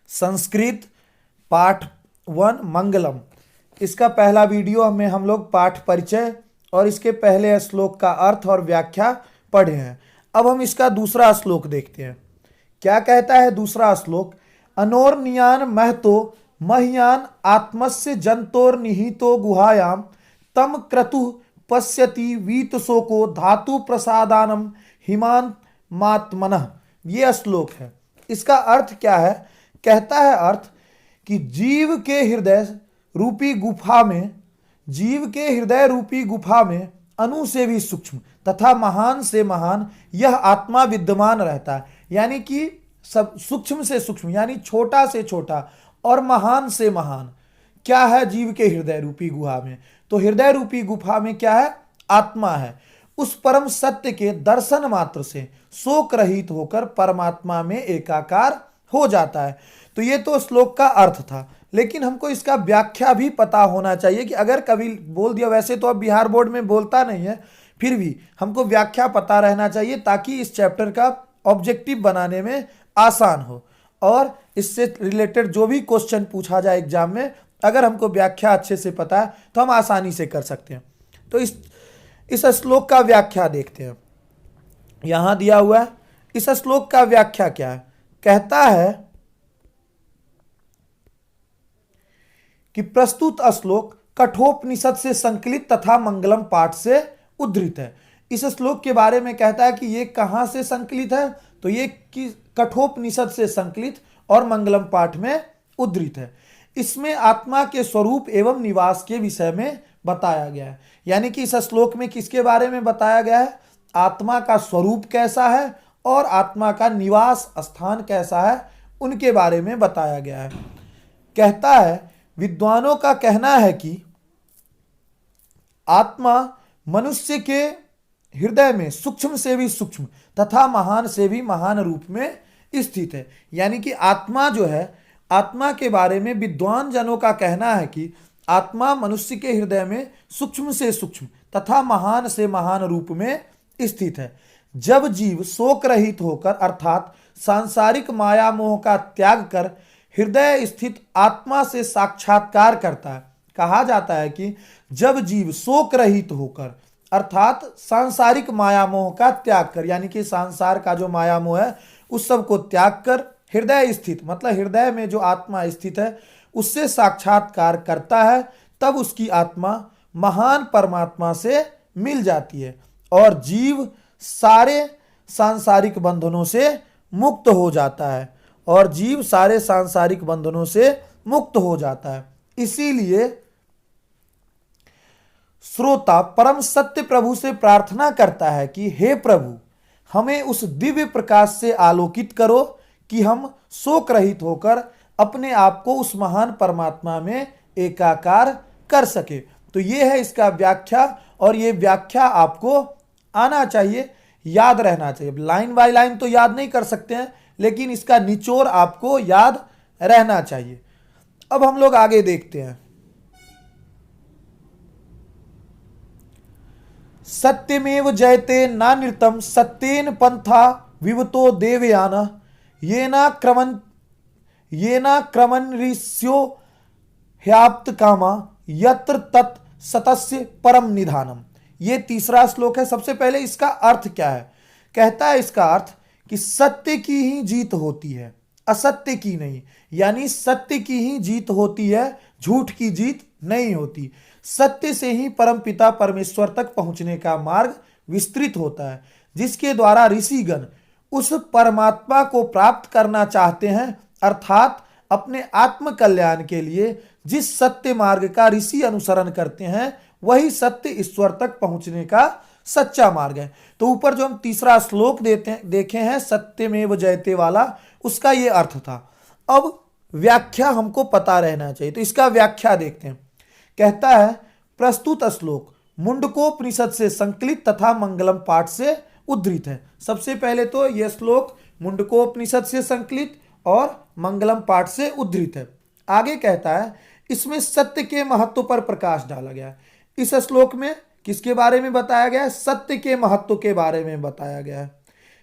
संस्कृत पाठ 1 मंगलम। इसका पहला वीडियो में हम लोग पाठ परिचय और इसके पहले श्लोक का अर्थ और व्याख्या पढ़े हैं। अब हम इसका दूसरा श्लोक देखते हैं। क्या कहता है दूसरा श्लोक? अनोर्नियान महतो मह्यान आत्मस्य जंतोर निहितो गुहायाम तम क्रतु पश्यति वीतशोको धातु प्रसादानम हिमान मात्मनः। ये श्लोक है। इसका अर्थ क्या है? कहता है अर्थ कि जीव के हृदय रूपी गुफा में अणु से भी सूक्ष्म तथा महान से महान यह आत्मा विद्यमान रहता है। यानी कि सब सूक्ष्म से सूक्ष्म यानी छोटा से छोटा और महान से महान क्या है जीव के हृदय रूपी गुफा में? तो हृदय रूपी गुफा में क्या है? आत्मा है। उस परम सत्य के दर्शन मात्र से शोक रहित होकर परमात्मा में एकाकार हो जाता है। तो ये तो श्लोक का अर्थ था, लेकिन हमको इसका व्याख्या भी पता होना चाहिए कि अगर कभी बोल दिया, वैसे तो अब बिहार बोर्ड में बोलता नहीं है, फिर भी हमको व्याख्या पता रहना चाहिए ताकि इस चैप्टर का ऑब्जेक्टिव बनाने में आसान हो और इससे रिलेटेड जो भी क्वेश्चन पूछा जाए एग्जाम में, अगर हमको व्याख्या अच्छे से पता है तो हम आसानी से कर सकते हैं। तो इस श्लोक का व्याख्या देखते हैं। यहां दिया हुआ है। इस श्लोक का व्याख्या क्या है? कहता है कि प्रस्तुत श्लोक कठोपनिषद से संकलित तथा मंगलम पाठ से उद्धृत है। इस श्लोक के बारे में कहता है कि ये कहां से संकलित है? तो ये कठोपनिषद से संकलित और मंगलम पाठ में उद्धृत है। इसमें आत्मा के स्वरूप एवं निवास के विषय में बताया गया है। यानी कि इस श्लोक में किसके बारे में बताया गया है? आत्मा का स्वरूप कैसा है और आत्मा का निवास स्थान कैसा है, उनके बारे में बताया गया है। कहता है विद्वानों का कहना है कि आत्मा मनुष्य के हृदय में सूक्ष्म से भी सूक्ष्म तथा महान से भी महान रूप में स्थित है। यानी कि आत्मा जो है, आत्मा के बारे में विद्वान जनों का कहना है कि आत्मा मनुष्य के हृदय में सूक्ष्म से सूक्ष्म तथा महान से महान रूप में स्थित है। जब जीव शोक रहित होकर अर्थात सांसारिक माया मोह का त्याग कर हृदय स्थित आत्मा से साक्षात्कार करता है, कहा जाता है कि जब जीव शोक रहित होकर अर्थात सांसारिक माया मोह का त्याग कर, यानी कि संसार का जो माया मोह है उस सब को त्याग कर हृदय स्थित मतलब हृदय में जो आत्मा स्थित है उससे साक्षात्कार करता है, तब उसकी आत्मा महान परमात्मा से मिल जाती है और जीव सारे सांसारिक बंधनों से मुक्त हो जाता है इसीलिए श्रोता परम सत्य प्रभु से प्रार्थना करता है कि हे प्रभु, हमें उस दिव्य प्रकाश से आलोकित करो कि हम शोक रहित होकर अपने आप को उस महान परमात्मा में एकाकार कर सके। तो ये है इसका व्याख्या और ये व्याख्या आपको आना चाहिए, याद रहना चाहिए। लाइन बाय लाइन तो याद नहीं कर सकते हैं, लेकिन इसका निचोड़ आपको याद रहना चाहिए। अब हम लोग आगे देखते हैं। सत्यमेव जयते नानृतम सत्येन पंथा विवतो देवयान येना क्रमन ऋष्यो ह्याप्त कामा यत्र तत् सतस्य परम निधानम। ये तीसरा श्लोक है। सबसे पहले इसका अर्थ क्या है? कहता है इसका अर्थ कि सत्य की ही जीत होती है, असत्य की नहीं। यानी सत्य की ही जीत होती है, झूठ की जीत नहीं होती। सत्य से ही परमपिता परमेश्वर तक पहुंचने का मार्ग विस्तृत होता है, जिसके द्वारा ऋषिगण उस परमात्मा को प्राप्त करना चाहते हैं। अर्थात अपने आत्म कल्याण के लिए जिस सत्य मार्ग का ऋषि अनुसरण करते हैं वही सत्य ईश्वर तक पहुंचने का सच्चा मार्ग है। तो ऊपर जो हम तीसरा श्लोक देखे हैं सत्यमेव जयते वाला, उसका ये अर्थ था। अब व्याख्या हमको पता रहना चाहिए, तो इसका व्याख्या देखते हैं। कहता है प्रस्तुत श्लोक मुंडकोपनिषद से संकलित तथा मंगलम पाठ से उद्धृत है। सबसे पहले तो यह श्लोक मुंडकोपनिषद से संकलित और मंगलम पाठ से उद्धृत है। आगे कहता है इसमें सत्य के महत्व पर प्रकाश डाला गया है। इस श्लोक में किसके बारे में बताया गया है? सत्य के महत्व के बारे में बताया गया है।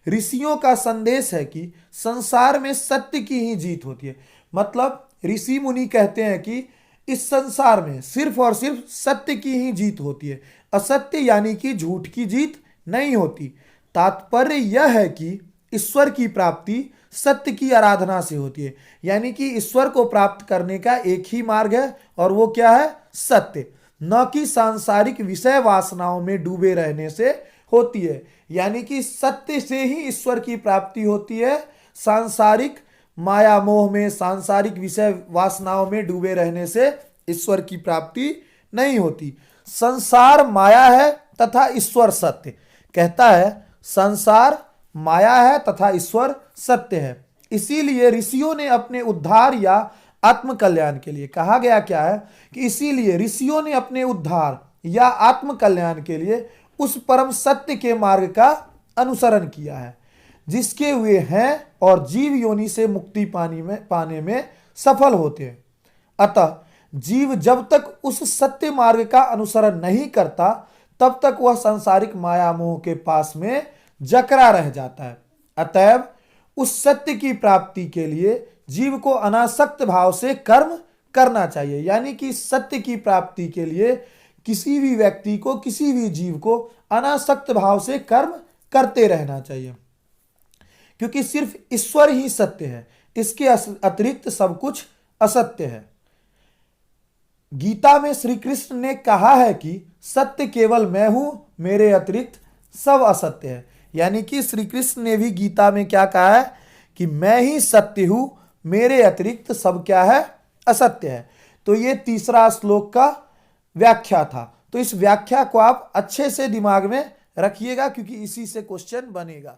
ऋषियों का संदेश है कि संसार में सत्य की ही जीत होती है। मतलब ऋषि मुनि कहते हैं कि इस संसार में सिर्फ और सिर्फ सत्य की ही जीत होती है, असत्य यानी कि झूठ की जीत नहीं होती। तात्पर्य यह है कि ईश्वर की प्राप्ति सत्य की आराधना से होती है, यानी कि ईश्वर को प्राप्त करने का एक ही मार्ग है और वो क्या है? सत्य, न कि सांसारिक विषय वासनाओं में डूबे रहने से होती है। यानी कि सत्य से ही ईश्वर की प्राप्ति होती है, सांसारिक माया मोह में, सांसारिक विषय वासनाओं में डूबे रहने से ईश्वर की प्राप्ति नहीं होती। संसार माया है तथा ईश्वर सत्य। कहता है संसार माया है तथा ईश्वर सत्य है। इसीलिए ऋषियों ने अपने उद्धार या आत्म कल्याण के लिए, कहा गया क्या है कि इसीलिए ऋषियों ने अपने उद्धार या आत्म कल्याण के लिए उस परम सत्य के मार्ग का अनुसरण किया है, जिसके वे हैं और जीव योनि से मुक्ति पाने में सफल होते हैं। अतः जीव जब तक उस सत्य मार्ग का अनुसरण नहीं करता तब तक वह सांसारिक माया मोह के पास में जकड़ा रह जाता है। अतएव उस सत्य की प्राप्ति के लिए जीव को अनासक्त भाव से कर्म करना चाहिए। यानी कि सत्य की प्राप्ति के लिए किसी भी व्यक्ति को, किसी भी जीव को अनासक्त भाव से कर्म करते रहना चाहिए, क्योंकि सिर्फ ईश्वर ही सत्य है, इसके अतिरिक्त सब कुछ असत्य है। गीता में श्री कृष्ण ने कहा है कि सत्य केवल मैं हूं, मेरे अतिरिक्त सब असत्य है। यानी कि श्री कृष्ण ने भी गीता में क्या कहा है कि मैं ही सत्य हूं, मेरे अतिरिक्त सब क्या है? असत्य है। तो ये तीसरा श्लोक का व्याख्या था। तो इस व्याख्या को आप अच्छे से दिमाग में रखिएगा, क्योंकि इसी से क्वेश्चन बनेगा।